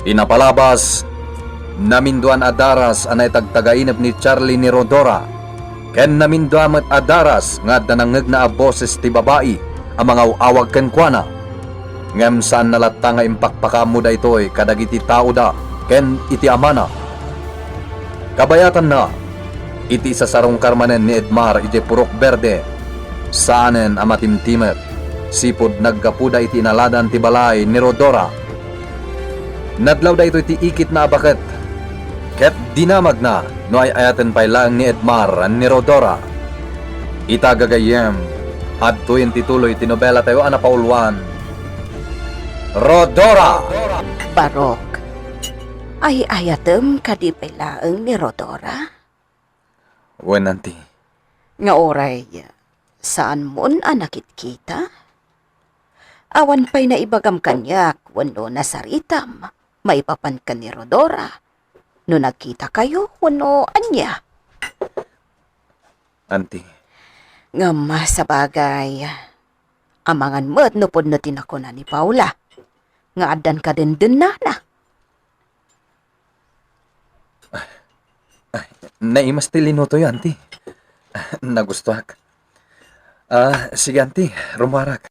Inapalabas, naminduan adaras anay tagtagainap ni Charlie ni Rodora. Ken naminduan met adaras nga danangeg na boses ti babae ang mga awag ken kuana. Ngem saan nalatta nga impakpakamo da itoy kadagiti tao da ken iti amana. Kabayatan na, iti sasarong karmanen ni Edmar iti Purok Verde. Saanen amatimtimet, sipod naggapuda iti naladan ti balay ni Rodora. Nadlaw da ito iti ikit na abaket. Ket dinamag na no ay ayaten pay lang ni Edmar ni Rodora. Itagagayem at tuyin tituloy tinobela tayo anapauluan. Rodora! Barok, ay ayatem kadipay laeng ni Rodora? Wen nanti. Nga oray, saan mon anakit kita? Awan pa'y naibagam kanyak, wano nasaritam, maipapan ka ni Rodora. No nagkita kayo, wano anya? Anti. Ngam sa bagay, amangan mo't nupod na tinako na ni Paula. Nga adan ka din na. Naimas ti linuto yun, anti. Nagustuhak. Sige, anti. Rumarak.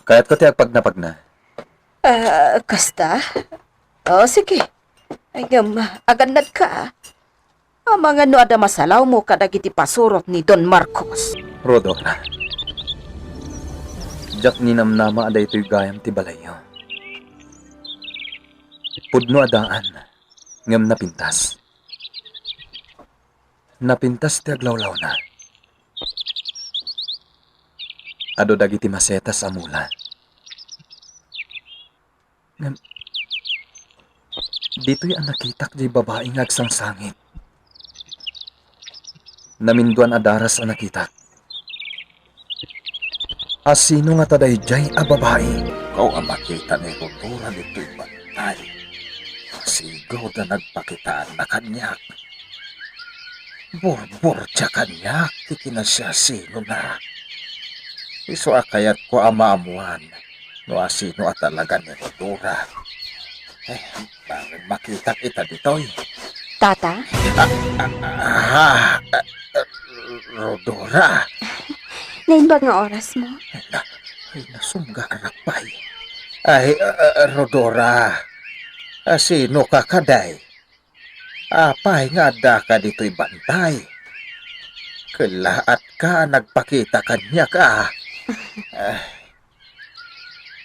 Kaya't ko tiyag pagna. Kasta? Sige. Ay, agandad ka. Mga no ada masalaw mo kadagiti pasurot ni Don Marcos. Rodora. Jak ninamnama ada ito'y gayam ti balayo. Pudno adaan. Ngam napintas. Napintas ti aglawlaw na. Ado dagiti masetas amula. Ngam dito'y ang nakitak di babaeng agsangsangit. Naminduan adaras ang nakitak. Asino nga taday jay a babae? Kau ang makita ni Rodora nito'y bantay. Sigaw na nagpakitaan na kanyak. Burbur siya kanyak, tikinan siya sino na. Iso akayat ko amamuan, no asino at talaga ni Rodora. Bakit makita kita dito'y? Tata? Rodora. Nainbag nga oras mo? Nasungga anak pa'y. Rodora. Sino ka kaday? Apay nga da ka dito'y bantay. Kalaat ka, nagpakita kanya ka.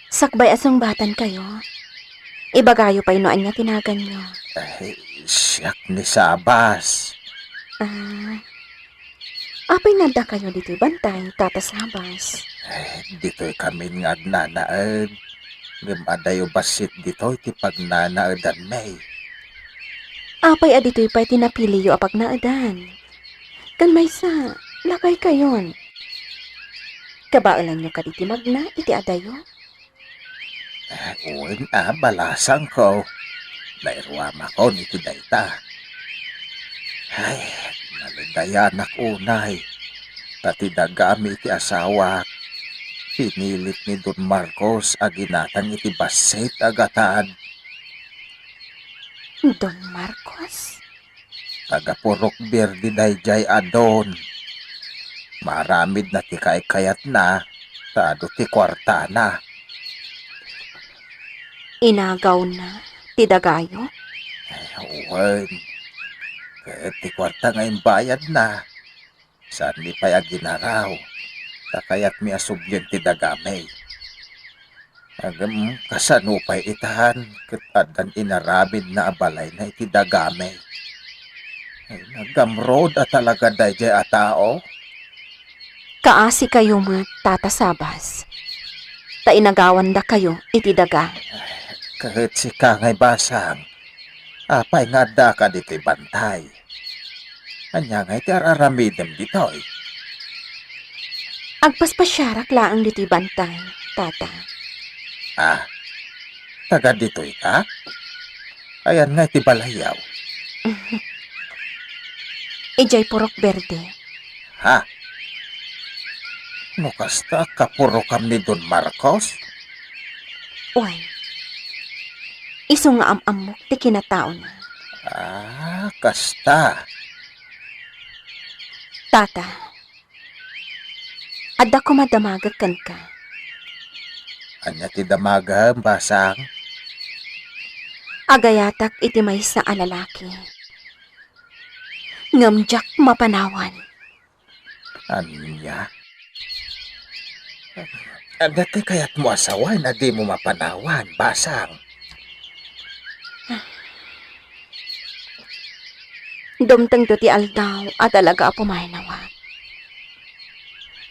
Sakbay asong batan kayo. Ibagayo pa inoan niya tinagan niyo. Siyak ni Sabas. Apay nada kayo dito'y bantay, Tata Sabas. Dito'y kami nga nanaad. Ngumadayo basit dito'y ti pagnanaadan may. Apay adito'y pa'y tinapiliyo apag naadan. Kan may sa, lakay kayon. Kabaalan niyo kaditi magna, iti adayo. Uwin balasang ko. Nairuama ko ni Tidayta. Ay, nalidayan unay. Tatidagami iti asawa. Pinilit ni Don Marcos aginatang iti basit agatan. Don Marcos? Taga Purok Verde dayjay adon. Maramid na ti kayat na. Tado ti kwarta na. Inagaw na, tidagayo? Uwan. Kahit ti kwarta ngayon bayad na. Saan mi pa'y aginaraw. Takayat mi asubyan ti dagamay. Agam kasano pa'y itahan. Katadan inarabid na abalay na iti dagamay. Ay, nagamrod at talaga dayjay a tao. Kaasi kayo mga Tata Sabas. Tainagawan da kayo, iti daga. Kahit si Kangay Basang, apay nga da ka dito'y bantay. Anya nga'y ti araramidem dito'y. Agpaspasyarak laang dito'y bantay, Tata. Taga dito'y ka? Ayan nga'y ti balayaw. Ijay Purok Verde. Ha? No kasta kapuro kam ni Don Marcos? Uy, Isu nga amok ti kinatao na. Kasta. Tata, adda ko madamagag kan ka. Anya ti damaga, basang. Agayatak iti maysa a lalaki. Ngamjak mapanawan. Anya? Dati kaya't mo asawa na di mo mapanawan, basang. Dumtang to ti aldaw at talaga pumahinawag.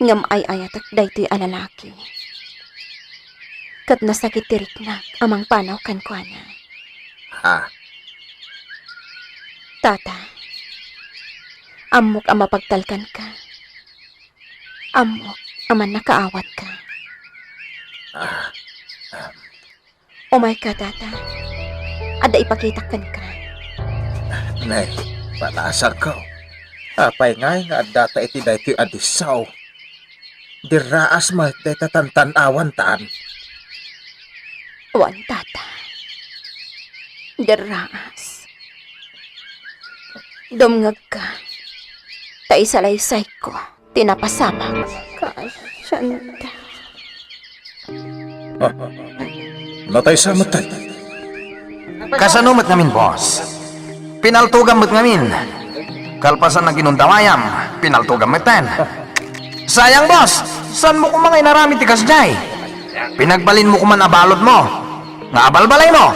Ngam ay ayatak daytoy a lalaki. Kat nasakit tiriknak amang panaw kan kuana. Ha? Tata, amok ang mapagtalkan ka. Amok aman nakaawat ka. Umay ka, tata. Ada ipakitakan ka. Nay, palasang ko. Apay ngay nga data iti daytoy adisaw. Diraas mo iti tatantan-awan taan. Wan, tata. Deraas. Dumngag ka. Taisalaysay ko. Tinapasamak. Kasyanda. Natay sa matay. Kasanumat ngamin, boss. Pinaltugan mo't ngamin. Kalpasan na ginundawayam, pinaltugan mo't ten. Sayang, boss. San mo kumangay narami tikas jay? Pinagbalin mo kuman abalod mo. Nga abalbalay mo.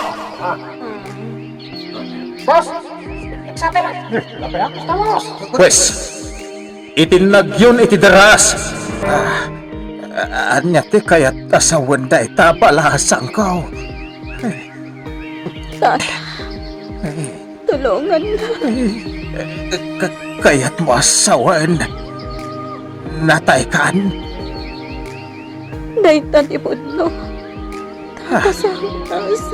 Pwes, itinagyon iti daras. Anya ti kaya't asawan da ita palasang ko. Tata, tulungan na. Kaya't mo asawan. Natay kan. Daytan ibudno. Kasamas.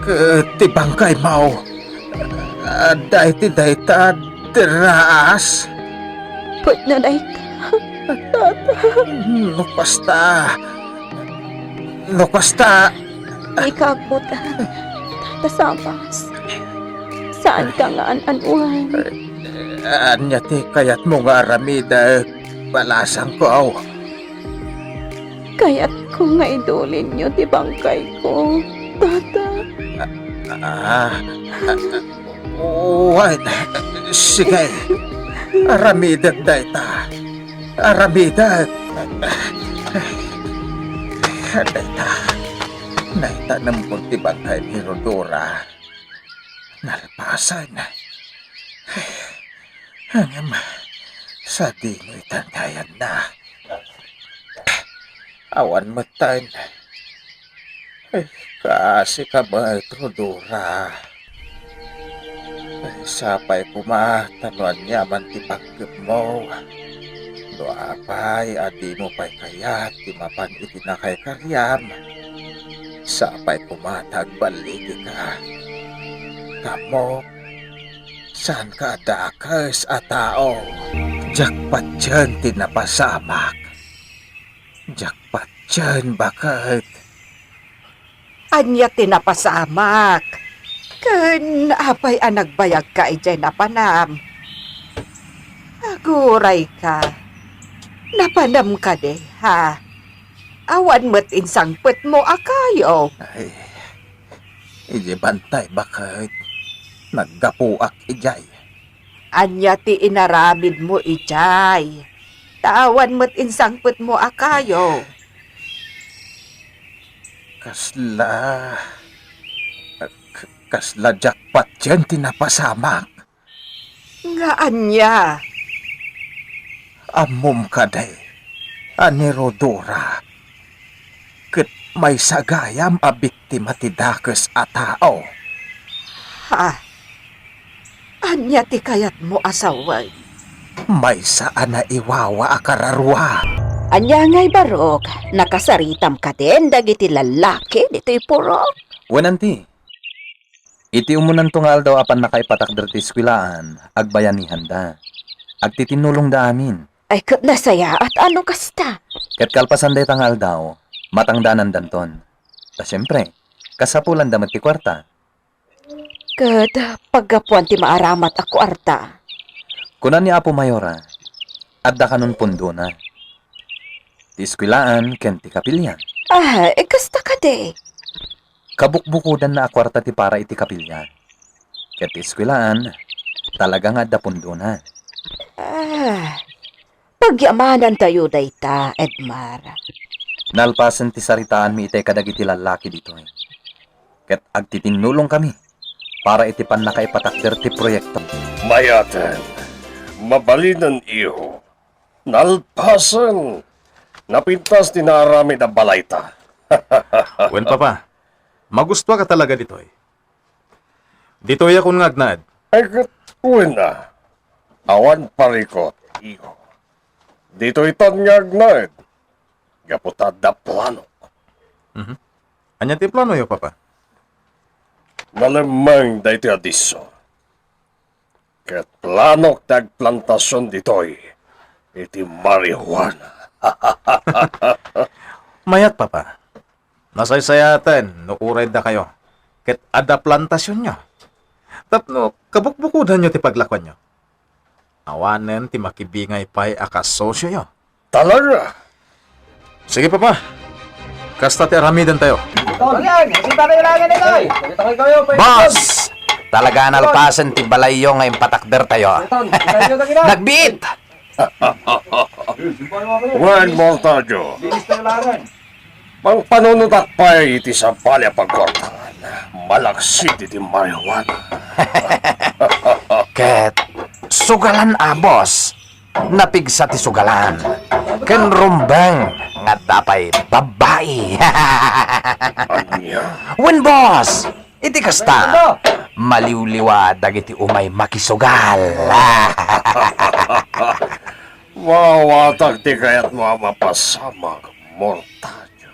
Ketibangkay mau. Dayti dayta deraas. Put na dayta. Nukasta. Ikabuta. Tatasamas. Saan ka nga anuhan? Anya ti kayat mo nga aramida palasang ko. Kaya't kung nga idulin nyo, di bangkay ko. Tata. Uwan. Sige. Aramidag dayta. Aramidag. Dayta. Dayta ng puntibangkay ni Rodora. Nalpasan. Hangam. Sa di mo itandayan na. Awan mo tan. Kasi ka ba, Rodora? Sapay kumatanuan niya man ti pagkip mo. Doapay, adi mo pa'y kayat, ti mapan iti na kay karyam. Sapay kumatag baligi ka. Kamo, saan ka dakas a tao? Jakpat dyan tinapasamak. Jakpat dyan bakit? Anya tinapasamak. Ken apay ang nagbayag ka ijay napanam. Aguray ka. Napanam ka de, ha? Awan mo't insangpet mo akayo. Ay, iji bantay bakit? Naggapuak ijay. Anya ti inaramid mo ijay. Tawan mo't insangpet mo akayo. Kasla jackpot dyan tinapasamak. Nga anya. Amom ka day, ani Rodora. Ket may sagayam a biktima ti dakes a tao. Ha? Anya ti kayat mo asaway. May saan na iwawa a kararwa. Anya nga'y barok, nakasaritam ka din, dagiti lalaki, dito'y purok. Wenanti. Iti umunan tungal daw apan nakaipatak derti skwilaan, agbayanihan da. Agtitinulong da amin. Ay, kat nasaya at ano kasta? Ket kalpasan day tangal daw, matangdanan danton. Ta siyempre, Kasapulan damat ti kwarta. Kat, paggapuan ti maaramat ako arta. Kunan ni Apo Mayora, adda kanon pundo na. Ti eskwilaan ken ti kapilya. Kasta ka de. Kabukbukudan na akwarta ti para iti kapilya. Ket ti eskwilaan, talagang adda pundo na. Pagyamanan tayo dayta, Edmar. Nalpasan ti saritaan mi itay kadagiti lalaki dito. Ket agtitinulong kami para iti pan nakaipatakder ti proyekto. Mayaten, mabalinan iyo. Nalpasan. Napintas dinarami na balayta. Wen papa, magusto ka talaga ditoy. Ditoy akong ngagnad. Ay katuwin na. Awan parikot, iyo. Dito itan ngagnad. Gaputad da plano. Anya ti plano yo papa? Malamang da iti adiso. Ket planok tagplantasyon ditoy. Iti marijuana. Mayat papa. Nasaysayatan, nukuray da kayo. Ket ada plantasyon nyo. Tapno, kabukbukudan nyo ti paglakwan nyo. Awanen ti makibingay pa'y akas sosyo yo. Talaga. Sige papa, kasta ti aramidan tayo. Boss! Talaga nalpasan ti balayo ngayon patakder tayo. Nagbiit! Wen Mortajo. Mang panunutak pa iti sa balya pagkortangan. Malaksit iti marijuana. Ket, sugalan boss. Napigsa ti sugalan. Ken rumbang nga dapay babae. Anya. Wen boss! Iti kasta. Maliwliwa dagiti umay makisugal. Mawatag ti kayat mga mapasamag, Mortajo.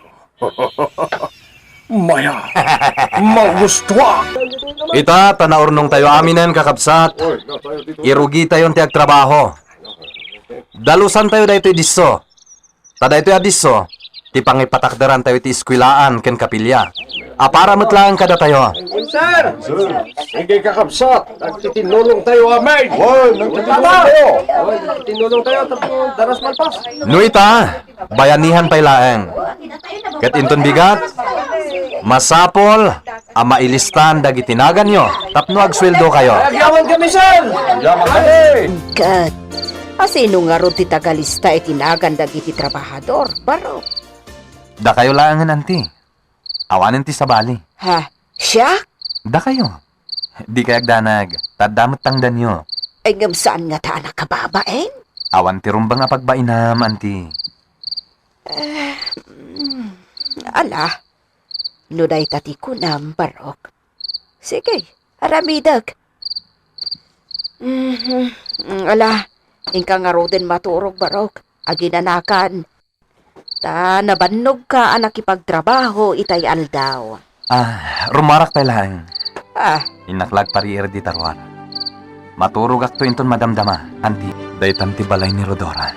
Maya, magustuwa. Ita, tanaurnong tayo aminen kakabsat. Irugi tayo ti agtrabaho. Dalusan tayo daytoy disso. Tada ito'y adisso, ti pangipatakdaran tayo ti eskwilaan ken kapilya. Para metlang kada tayo. Sir! Sige kakabsat, nagtitinulong tayo amin! Wow, nagtitinulong tayo! Nagtitinulong tayo, tapos daras malpas. No ita, bayanihan pay laeng. Ket inton bigat, masapol, mailistan dagiti nagan nyo. Tapno agsweldo kayo. Yaman kami, sir! Yaman kami! Kat, asino nga ron ti tagalista itinagan dagiti trabahador, baro. Da kayo laangan anti. Awanin ti sabali. Siya? Da kayo. Di kayag danag, tadamot tangdan nyo. Ay ngam saan nga ta anak kababaeng? Awan ti rumbang apagbainam, anti. Ala, nuday tati ko nam, barok. Sige, aramidag. Ala, ingka nga ro din maturog, barok. Aginanakan. Ta, nabannog ka anak ipagtrabaho, itay aldaw. Rumarak pay lang. Ah, Inaklag pariir di tarwar. Maturog akto inton madamdama, anti. Daytan ti balay ni Rodora.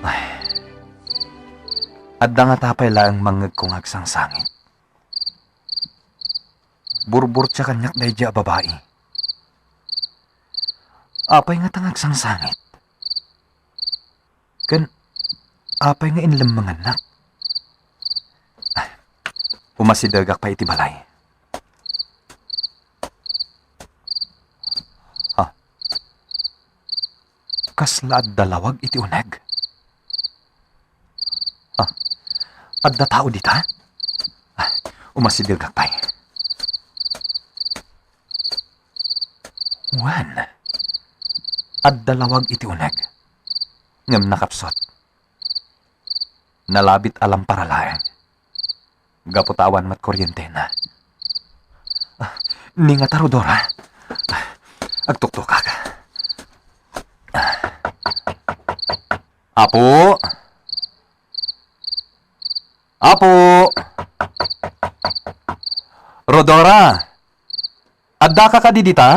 Ay. Adda nga tapay lang mangeg kong agsang sangit. Burbur tsa kanyak dayja babae. Apay nga tangag sang sangit. Kan, apay nga inlam mga anak. Umasidagak pa iti balay. Kasla at dalawag iti uneg. At da tao dita? Umasidagak pa'y. Wan. At dalawag iti uneg. Ngam nakapsot. Nalabit alam paralaeng. Gaputawan mat kuryente na. Ni nga Rodora. Agtuktukak. Apo? Apo? Rodora? Adda ka didita?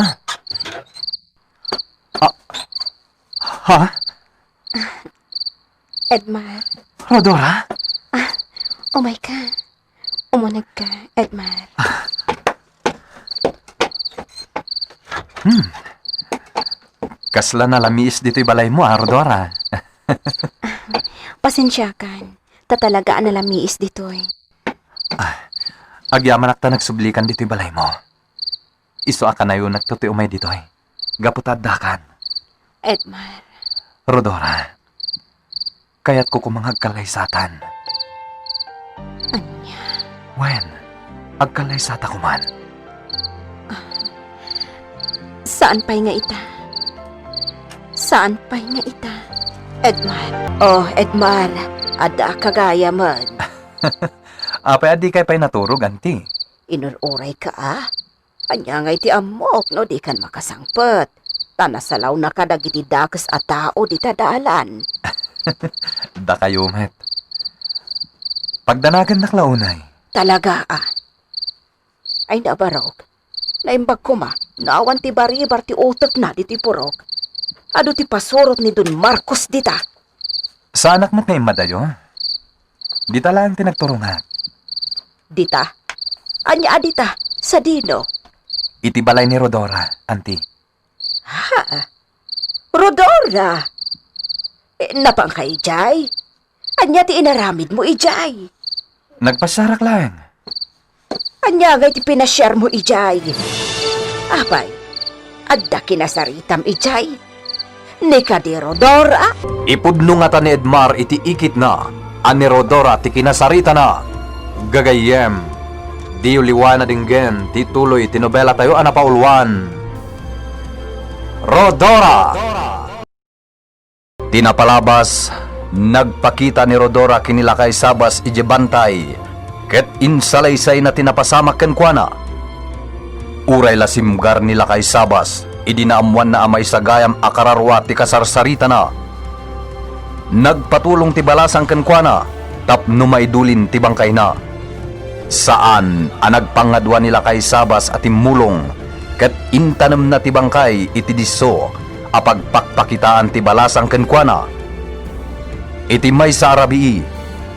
Ha? Edmar. Rodora? Oh my God. Umunag ka, Edmar. Kasla na lamiis dito'y balay mo, Rodora. Pasensya kan. Tatalagaan na lamiis ditoy. Agyaman akta nagsublikan dito'y balay mo. Iso aka na yun nagtuti umay dito'y. Gaputad dakan. Edmar, Rodora, kaya't ko kumangagkalaysatan. anya, Wen, agkalaysata ko man. saan pa'y nga ita? Saan pa'y nga ita? Edmar. Oh, Edmar. Ada kagaya man. Apay adi kay pa'y naturog, anti. Inururay ka Anya nga iti amok no di kan makasangpet. Tanasalaw na kadagiti dakas at tao di tadalan. Da kayo, met. Pagdanagan na klaunay. Talaga Ay nabarog. Naimbag ko naawan ti baribar ti utek na di ti purok. Ado ti pasurot ni Don Marcos dita. Sa anak mo't ngayon madayo. Di talang tinagturungan. Dita? Anya adita? Sa dino? Iti balay ni Rodora, anti. Rodora! Napang kay Jay? Anya ti inaramid mo, Ijay? Nagpasarak lang. Anya nga ti pinashare mo, Ijay? Apay, adda kinasaritam, Ijay? Ni ka di Rodora? Ipudno nga ta ni Edmar iti ikit na. Ani Rodora ti kinasarita na. Gagayem. Di uliwan na dinggen. Tituloy tinobela tayo anapaulwan. Rodora! Tinapalabas, nagpakita ni Rodora kinilakay sabas ijebantay, ket insalaysay na tinapasama kenkwana. Uray lasimgar nila kay sabas, idinaamuan na amay sagayam akararwa ti kasarsarita na. Nagpatulong ti balasang kenkwana, tapno maidulin ti bangkay na. Saan anagpangadwa nila kay sabas at imulong, ket intanem na ti bangkay iti disso, apagpakpakitaan ti balasang kenkwana. Iti may sa arabii,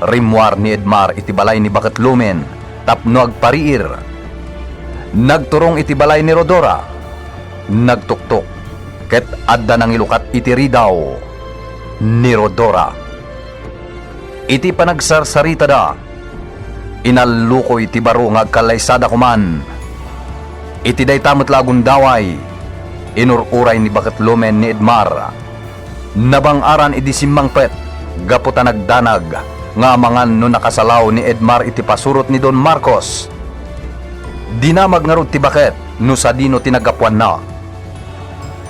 rimwar ni Edmar iti balay ni Bakatlumen, tapno agpariir. Nagturong iti balay ni Rodora, nagtuktok, ket adda nang ilukat iti ridaw ni Rodora. Iti panagsarsarita da, inalukoy ti baro nga agkalaysada kuman. Iti daytamot lagun daway, inururay ni Bakatlumen ni Edmar. Nabangaran iti simmangpet, gaputa nagdanag, nga mangan no nakasalaw ni Edmar iti pasurot ni Don Marcos. Dinamag nga rod ti baket, no sa dino tinagapuan na.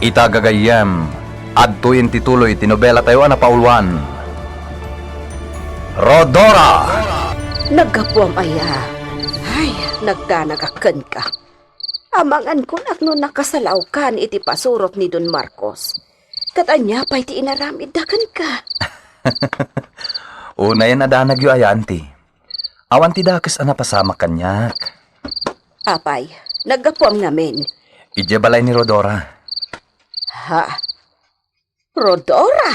Itagagayem, adtoyin tituloy tinobela tayo anapaulwan. Rodora! Nagkapuam Ay, nagdanagakan ka. Amangan ko no nakasalaw kan iti pasurot ni Don Marcos. Katanya pa iti inaramid dakan ka. Una yan adanag yu ayanti. Awan ti dakes pasama kanyak. Apay, nagkapuam ngamin. Ije balay ni Rodora. Ha? Rodora?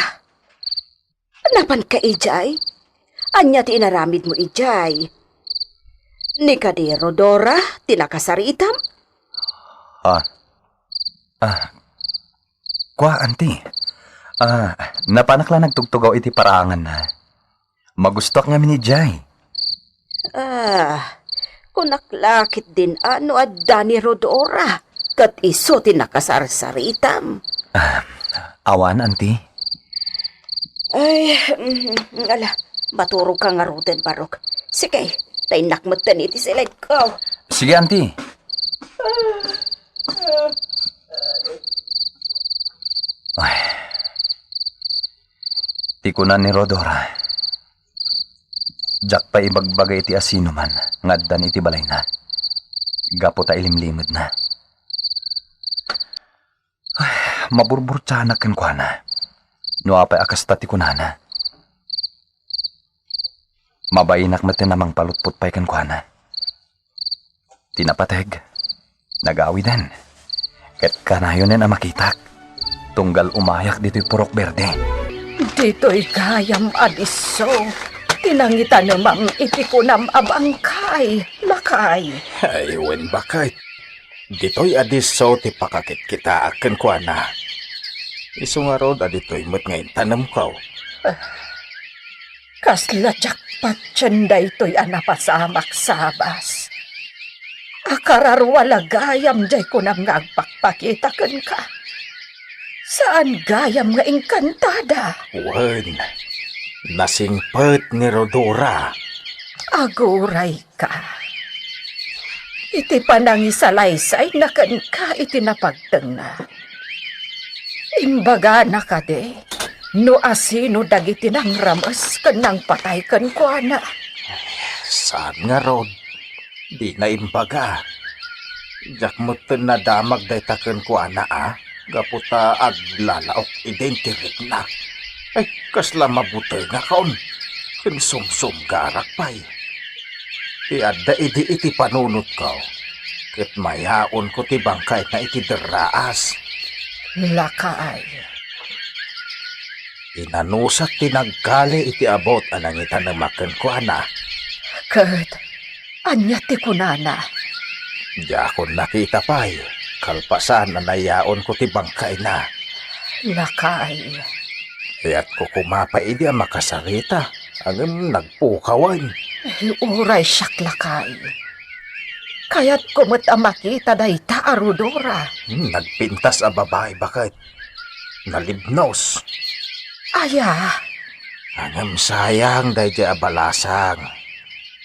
Napan ka, Ijay? Anya ti inaramid mo, Ijay? Ni ka di Rodora, tinakasaritam? Kwa, anti. Napanak lang nagtugtugaw iti parangan na. Magustok nga ni Jay. Kunaklakit din ano adda ni Rodora. Kat iso tinakasarsaritam. Awan, anti. Ay, ala, maturog ka nga ruten, Barok. Sige, tainakmatan iti silid ko. Sige, anti. Ay. Tikunan ni Rodora. Jak pa ibagbagay iti asino man, ngaddan iti balay na. Gapo ta ilimlimod na. Ay, maburburtsanak ken kwa na. No apay akas tati kunana. Mabainak matin namang palutput pay ken kwa na. Tinapateg, nagawidan. Ket kanayon na makitak. Tunggal umayak dito'y purok berde. Dito'y gayam adiso. Tinangita namang iti ko nam abangkay, lakay. Ay, wen bakit? Dito'y adiso ti pakakit kita akin ko na. Iso nga rod adito'y mat ngayon tanam ko. Kasla jakpat tiyanda ito'y anapasamak sabas. Akararwala gayam jay ko nam nga agpakpakitakan ka. Saan gayam nga engkantada? Wen, nasingpet ni Rodora. Aguray ka. Iti panangisalaysay na kan ka iti napagteng na. Imbaga na ka de, no asino dagiti nang ramas kan nang patay kan kwa na. Saan nga rod? Di na imbaga. Jak mo na damag day taken ko ana gaputa aglalaok identirik na. Ay, kasla mabutoy nga kaon. Kinsumsum garak pay. Iadda iti panunot ko. Kit mayaon ko ti bangkay na iti deraas. Lakay. Inanusak ti nagkali iti abot anang itanamaken ko ana. Kat, anya ti kunana. Di ako nakita pay. Kalpasan na nayaon ko ti bangkay na. Lakay. Kaya't ko kumapay di ang makasarita. Ang nagpukawan. Uray siyak lakay. Kaya't kumot ang makita day taarudora. Nagpintas a babae bakit? Nalibnos. Aya, Angam sayang day di abalasang.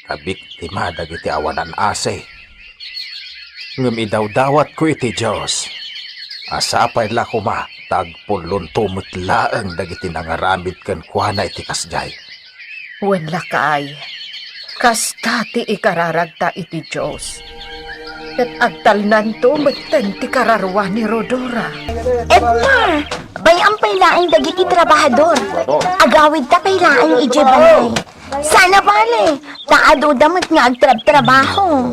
Kabiktima dagiti awanan ase. Ngam idaw-dawat ko iti Diyos. Asapay la kuma, tagpulon tumot laang dagiti nangaramid kan kuana iti kasjay. wen lakay. Kasta ti ikararagta iti Diyos. At agtalnan to meten ti kararwa ni Rodora. Edmar, bayang pailaang dagiti trabahador. Agawid ta pailaang ijebalay. Sana bale, taado damot nga agtrab-trabaho.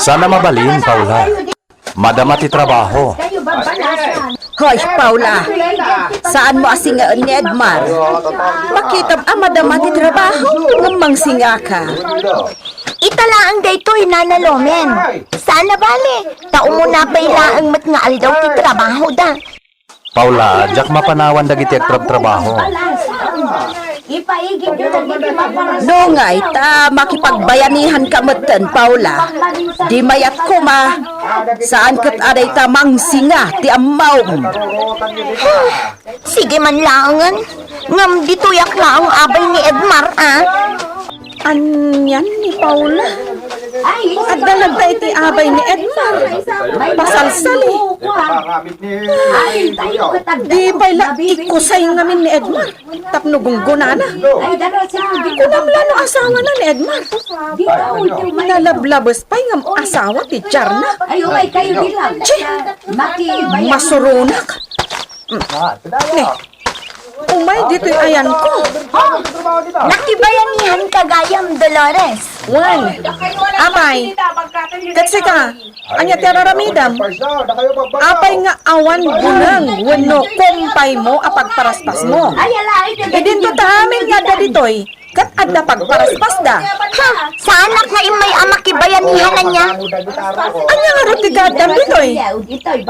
Sana mabalin, Paula. Madama ti trabaho. Hoy, Paula, saan mo asingaan ni Edmar? Makita madama ti trabaho, ngamang singa ka. Italaang daytoy nanalomen. Sana bale, tao mo na pailaang mat nga aldaw ti trabaho da. Paula, jak mapanawan dagiti agtrab-trabaho. No ngay, ta makipagbayanihan ka meten, Paula. Di mayat ko ma, saan kat aday ta mangsinga ti amaw. Sige man laangan. Ngam dituyak laang abay ni Edmar, Anyan ni Paula? At dalagta iti abay ni Edmar. Pasalsali. Di bayla ikusay ngamin ni Edmar. Tapno gunggunana. Kunamla no asawa na ni Edmar. Nalablabas pa'y ngam asawa ti Charna. Chi! Masurunak. Ne, umay dito'y ayan ko. Nakibayanihan kagayam Dolores. Wan, apay, katsi ka, anya tiraramidam. Apay nga awan gunang, wano kumpay mo apagparaspas mo. Idin to tahamin nga da ditoy, kat adda pagparaspas da. Ha, sa anak na imay amakibayanihan niya. Anya nga rin tigadam ditoy.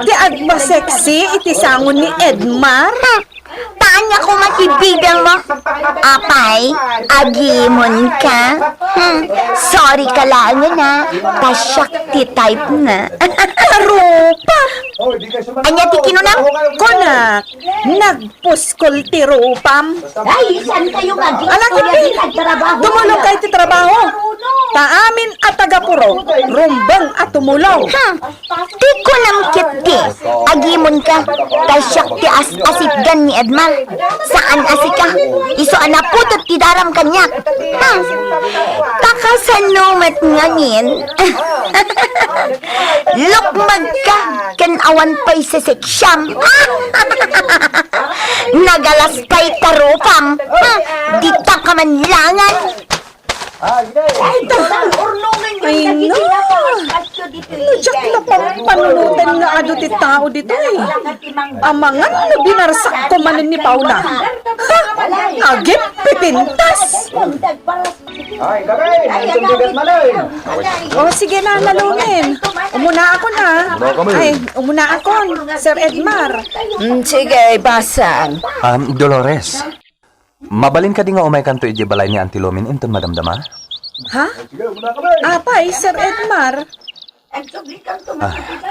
Di agba sexy iti sangon ni Edmar. Tanya ko matibidang mo. Apay, agimon ka. Sorry ka lang na. Kasyakti type na. Rupa! Anya ti kinunang? Konak, nagpuskol ti rupam. Ay, saan kayo magi? Alakit tumulong kayo ti trabaho. Taamin at tagapuro, rumbang at tumulong. Di ko nam kiti. Agimon ka. Kasyakti asipgan ni Edmar. Saan asika? Iso anaputot ti daram kanya. Takasanumat nganin. Lukmag ka. Kan awan pa'y sisiksyam. Nagalas kay tarupam. Di ta ka manlangan. Ay no! Nadyak na pampanunutan nga nga adutit tao dito eh. Amangan na binarsak ko manin ni Paula. Ha? Agip pipintas. Ay, gabi! Itong bigat malay! O sige na, nalumin. Umuna ako na. Ay, umuna ako, Sir Edmar. Sige, basang. Dolores, mabalin ka di nga umay kanto ije balay ni Auntie Lomin inton madamdama? Ha? Apay, Sir Edmar.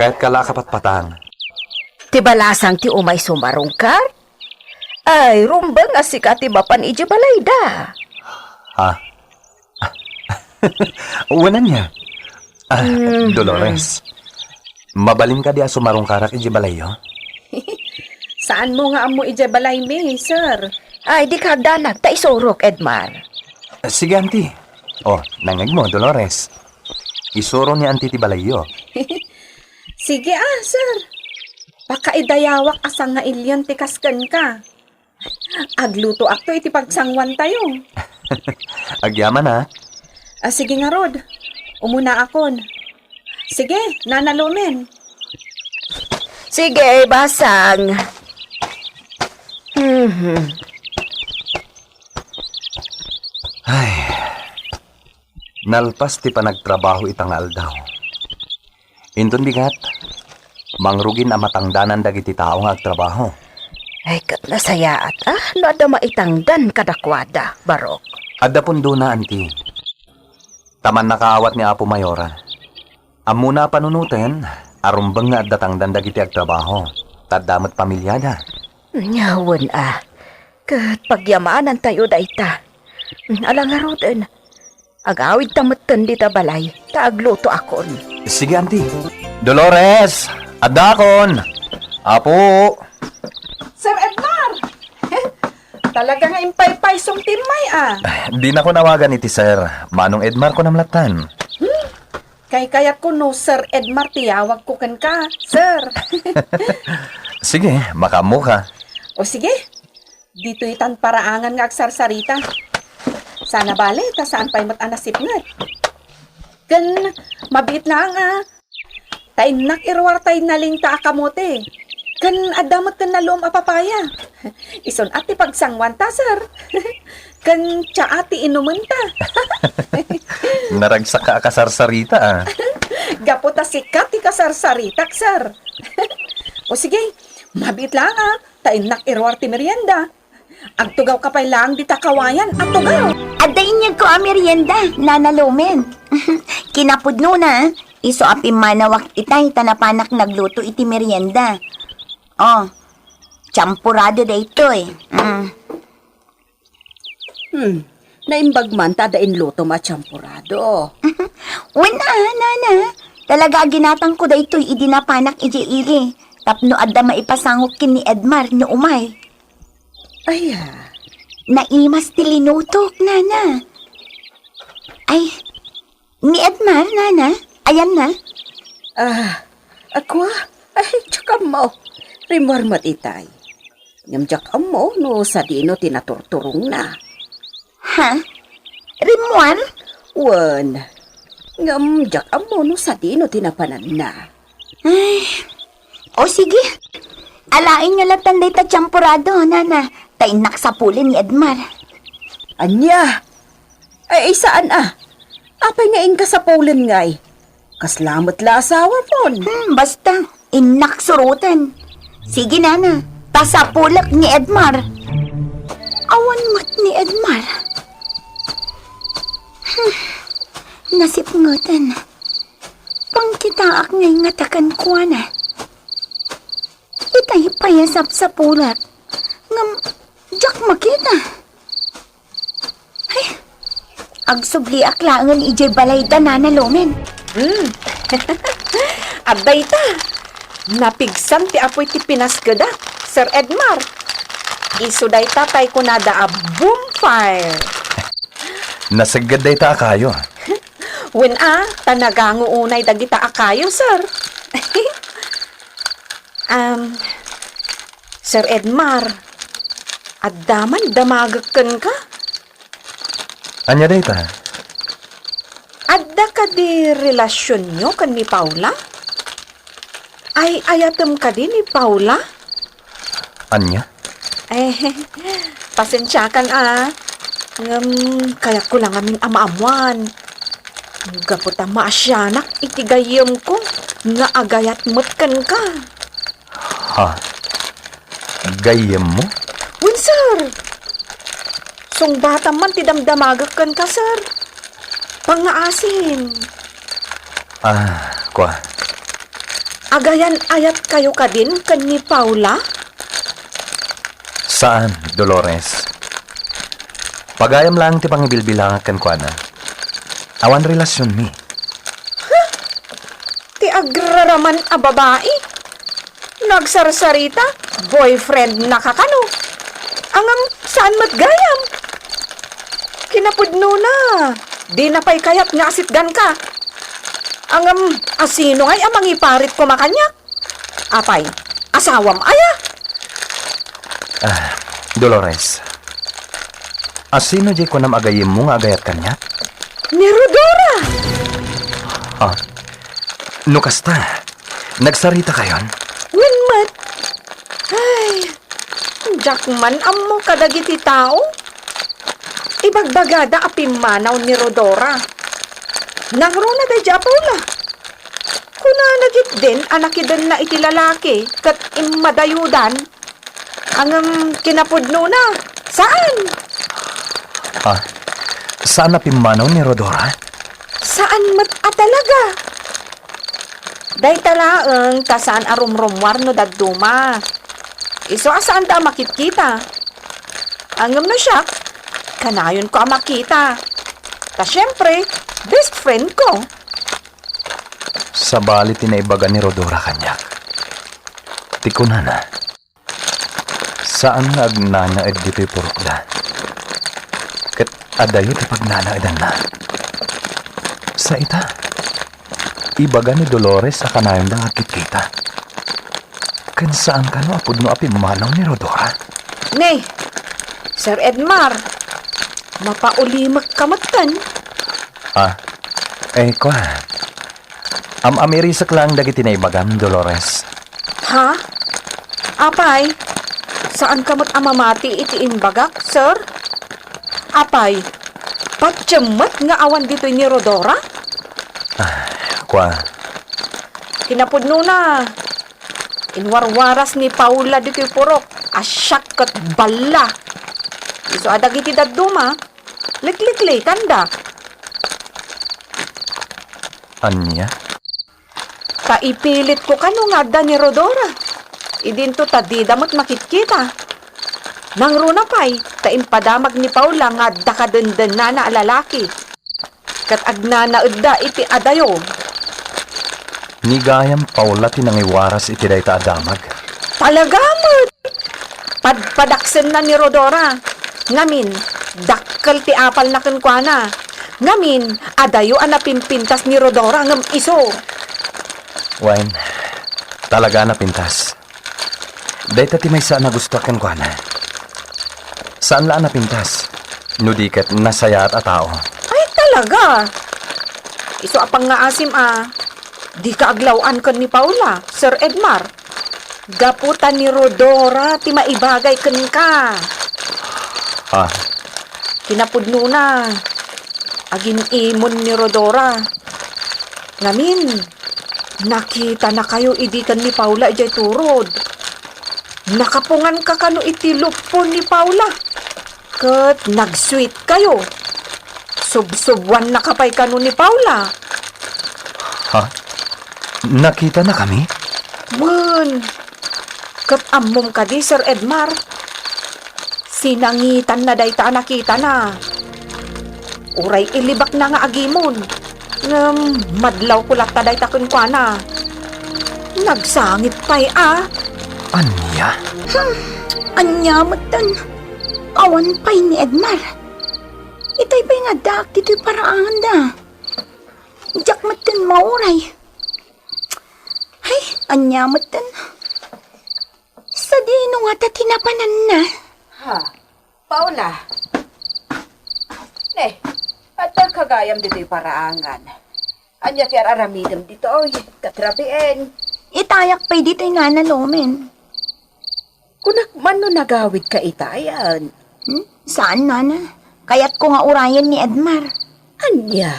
Kahit kala kapatpatang. Ti balasang ti umay sumarungkar? Ay, rumbang asika ti bapan ije balay da. Ha? Uwanan niya. Dolores, mabalin ka di sumarong karak ije balay yo? Saan mo nga amo ije balay mi, Sir? Ay, di kagdanag, ta isurok, Edmar. Sige, Auntie. Oh, nangag mo, Dolores. Isuro ni Auntie ti balay yo. Sige Sir. Pakaidayawak asang nga ilyon ti kasken ka. Agluto akto iti pagsangwan tayo. Agyaman ha. Sige nga, Rod. Umuna akon. Sige, nanalumin. Sige, basang. Ay, nalpas ti panagtrabaho itangal daw. Inton bigat, mangrugin ang matangdanan dagiti tao nga agtrabaho. Ay, kat nasayaat, no ada maitangdan kadakwada, Barok. Adda pundo na, Auntie. Taman nakaawat ni Apo Mayora. Amuna panunuten, arumbang nga adda tangdan dagiti agtrabaho. Taddamat pamilyada. Nyawan kat pagyamanan tayo dayta. Alang nga roden, agawid tamatan dita balay, taagluto akon. Sige, Auntie. Dolores, adda akon. Apo. Sir Edmar! Talaga nga impay-pay song timay Di na ko nawagan iti Sir. Manong Edmar ko namlatan. Kayat ko no, Sir Edmar, tiyawag ko kan ka, Sir. Sige, makamu ka. O sige, dito itan paraangan nga agsarsarita. Sana bale, ta saan pa'y matanasip nga. Kan, mabit lang Tainak irwar tay naling ta akamote. Kan adamat kan nalom apapaya. Ison ati pagsangwan ta, Sir. Kan tsa ati inuman ta. Naragsak ka akasarsarita Gapo ta sikat ti kasarsaritak, Sir. O sige, mabit lang Tainak irwar ti merienda. Agtugaw ka pa'y lang di takawayan at tugaw. Adayin niya ko ang merienda, nanalumin. Kinapudno na, iso api manawak itay, tanapanak nagluto iti merienda. Oh, champurado da ito Naimbag man ta dain luto machampurado. Wala, nana. Talaga ginatang ko da ito'y idinapanak iji-ili. Tapno adda maipasangok kin ni Edmar no umay. Ay, Naimas tilinutok, nana. Ay, ni Edmar, nana. Ayan na. ako ay, tsaka mo. Rimar matitay. Nyamjak mo, no sa dino tinaturturong na. Ha? Rimwan? Wan, nyamjak mo, no sa dino tinapanan na. Ay, o sige. Alain nyo lang tanday ta champurado, nana. Tainak sa pulin ni Edmar. Anya? Ay, saan Apay nga ka sa Poland ngay. Kaslamat la asawa pon. Basta, inak surutan. Sige, nana. Tasapulak ni Edmar. Awan mat ni Edmar. Nasipngutan. Pangkitaak ngay ngatakan ko na. Itay payasap sa pulak. Ngam, jak makita. Ay, agsubli aklangan ijay balay da nanalumin. Abay ta. Napigsan ti apoy ti pinasgada, Sir Edmar. Isuday tatay ko nada boom fire. Nasagad day ta kayo. When tanagango unay dagita akayo, Sir. Sir Edmar, addaman damagakan ka? Anya day ta? Adda ka di relasyon nyo kan ni Paula? Ay, ayatem ka din ni Paula? Anya? Eh, pasensyakan kaya ko lang aming amaamuan. Gapot ang maasyanak, itigayam ko, nga agayat mutkan ka. Ha? Gayem mo? Wun, sir! Sung bata man, tidamdamagak ka, sir. Pangaasin. Kwa. Agayan ayat kayo ka din kan ni Paula? Saan, Dolores? Pagayam lang ti pangibilbilangan kan kwa na. Awan relasyon mi. Ti agraraman a babae? Nagsarsarita? Boyfriend na kakano? Angam saan matgayam? Kinapudno na. Di na pa'y kayat nga asitgan ka. Angam asino ay amang iparit ko makanyak? Apay, asawam aya? Dolores. Asino di ko nam agayim mo nga agayat kanya? Ni Rodora! No kasta. Nagsarita kayon? Winmat! Ay, jakman amo kadagiti tao. Ibagbagada apimanaw ni Rodora. Nangruna day Paula. Kuna nagit din anak din na iti lalaki kat imadayudan. Ang kinapudno na. Saan? Saan na pimanaw ni Rodora? Saan mat talaga? Day talaang tasaan arumrumwar no dagduma. Iso asaan ta makikita? Angam na siya, kanayon ko ang makita. Ta syempre, best friend ko. Sa balit tinaibaga ni Rodora kanya. Ti kunana. Saan nga agnana ed dito'y purukda? Kat adayo ti pagnanaadan na. Sa ita, ibaga ni Dolores sa kanayon ng agkit kita. Kan saan ka no apod no apimanaw ni Rodora? Ne, Sir Edmar, mapaulimak kamatan. Kwa. Amirisak lang dagiti naibagam, Dolores. Ha? Apay, saan kamot amamati iti inbagak, sir? Apay, patyamat nga awan dito ni Rodora? Kwa. Kinapudno na. Inwarwaras ni Paula dito'y purok. Asyak kat bala. Iso adag iti daduma. Liklikli kanda. Anya? Kaipilit ko kano nga da ni Rodora. Idinto tadidamot makitkita. Nang runa pa'y, taimpadamag ni Paula nga dakadenden na lalaki. Kat agnanaudda iti adayo. Nigayam Paula tinangiwaras iti dayta adamag. Talagamot! Padpadaksen na ni Rodora. Ngamin, dakkel ti apal na kenkwana. Ngamin, adayo ang napimpintas ni Rodora ngam iso. Wine, talaga na pintas. Dayta ti may saan na gusto ken kwa na. Saan laan na pintas? Nudiket nasaya at atao. Ay, talaga. Iso apang nga asim Di ka aglawan kan ni Paula, Sir Edmar. Gaputan ni Rodora, ti maibagay kan ka. Kinapudno na. Agin imon ni Rodora. Ngamin, nakita na kayo idikan ni Paula ijay turod. Nakapungan ka kano iti lupon ni Paula. Kat nag-sweet kayo. Sub-subwan na kapay kano ni Paula. Nakita na kami? Man, kat amom ka di, Sir Edmar. Sinangitan na dayta nakita na. Uray ilibak na nga agimon. Madlaw kulat ta dayta kunkwana. Nagsangit pa'y Anya? Anya matan. Awan pa'y ni Edmar. Itay pa'y nga dak dito'y paraangan da. Jak matan mauray. Ay, anya matan. Sa dino nga ta tinapanan na. Paula. At kagayam dito'y paraangan. Anya kaya aramidam dito, oy. Katrabiin. Itayak pa'y dito'y nanalumen. Kunak man no nagawid ka itayan. Saan, nana? Kaya't ko nga urayan ni Edmar. Anya?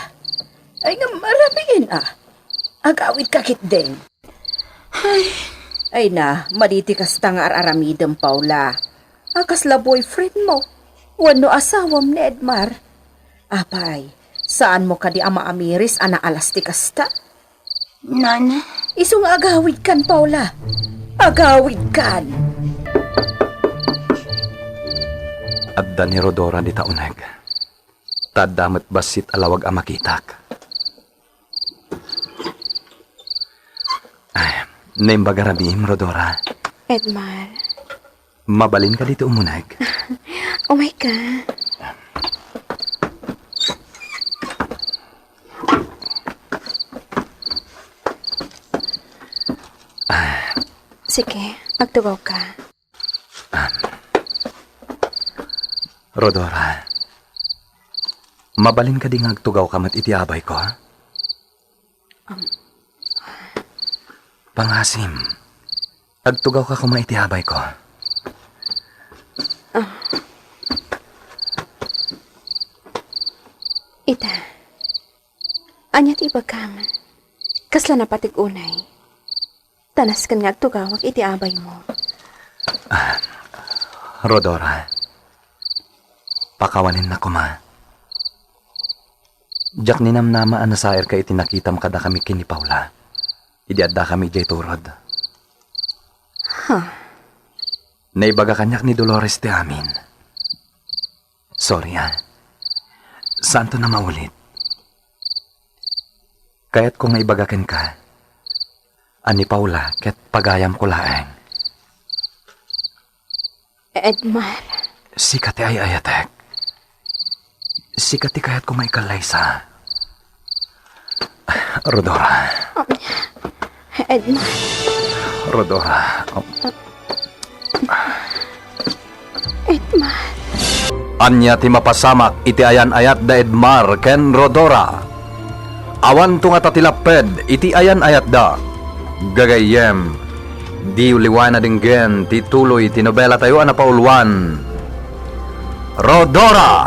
Ay nga marabiin Agawid ka kit din. Ay na, maditi kas tangar aramidam, Paula. Akasla boyfriend mo. Wano asawam ni Edmar. Apay, saan mo ka di ama amiris ana alasti kasta? Nana? Isong agawid kan, Paula. Agawid kan. Adda ni Rodora di tauneg. Tadamat basit alawag ang makitak. Ay, naimbaga rabim, Rodora. Edmar, Mabalin ka dito umuneg. oh my God. Sige, magtugaw ka. Rodora, mabalin ka di nga agtugaw ka mat itiabay ko, ha? Pangasim, agtugaw ka kung maitiabay ko. Ita, anya ti ibagkam. Kasla na patig unay. Tanas kan nga agtugawag iti abay mo. Rodora, pakawanin na ko, ma. Jak ninamnama anasair ka itinakitam kada kami kini Paula. Idi adda kami jay turod. Naibaga kanyak ni Dolores ti amin. Sorry, ha. Saan to na maulit? Kaya't kung naibagakin ka, ani Paula, ket pagayam ko laeng. Edmar, Sikati ay ayatek. Sikati kaya't kung maikalay Rodora. Edmar, Rodora. Edmar. Anya ti mapasamak iti ayan ayat da Edmar ken Rodora. Awan tunga tatilaped iti ayan ayat da. Gagayem, di uliwan na dinggen ti tuloy ti nobela tayo na pauluan. Rodora!